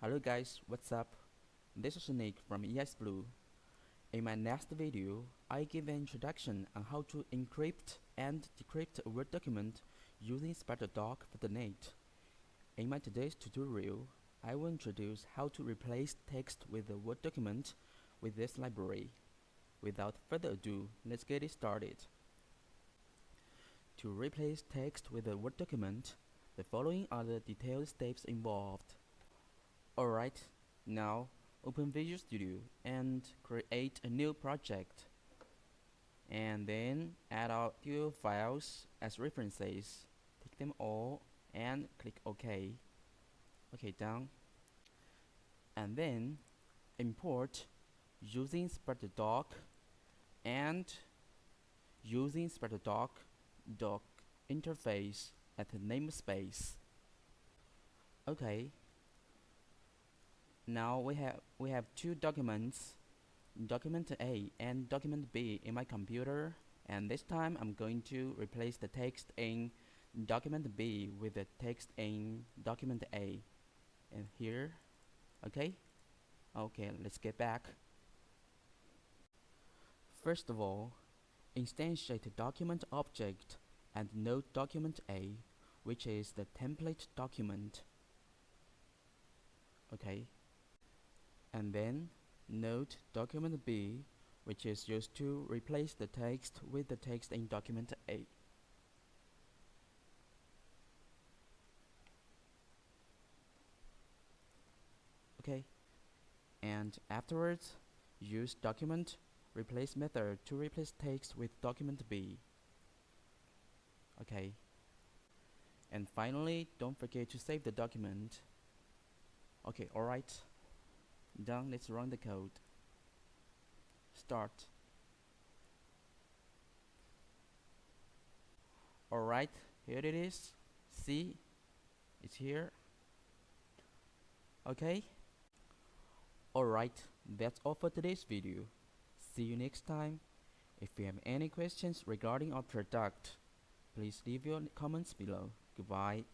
Hello guys, what's up? This is Nick from E-iceblue. In my next video, I give an introduction on how to encrypt and decrypt a Word document using SpiderDoc for the .NET. In my today's tutorial, I will introduce how to replace text with a Word document with this library. Without further ado, let's get it started. To replace text with a Word document, the following are the detailed steps involved. Alright, now open Visual Studio and create a new project. And then add your files as references. Take them all and click OK. OK, done. And then import using SpiderDoc and using SpiderDoc doc interface at the namespace. Okay. Now we have two documents, document A and document B in my computer, and this time I'm going to replace the text in document B with the text in document A. And here, okay, let's get back. First of all, instantiate document object and node document A, which is the template document. Okay. And then node document B, which is used to replace the text with the text in document A. Okay, and afterwards use document replace method to replace text with document B. Okay, and finally don't forget to save the document. Okay, alright, done. Let's run the code. Start. Alright, here it is. See, it's here. Okay. Alright, that's all for today's video. See you next time. If you have any questions regarding our product, please leave your comments below. Goodbye.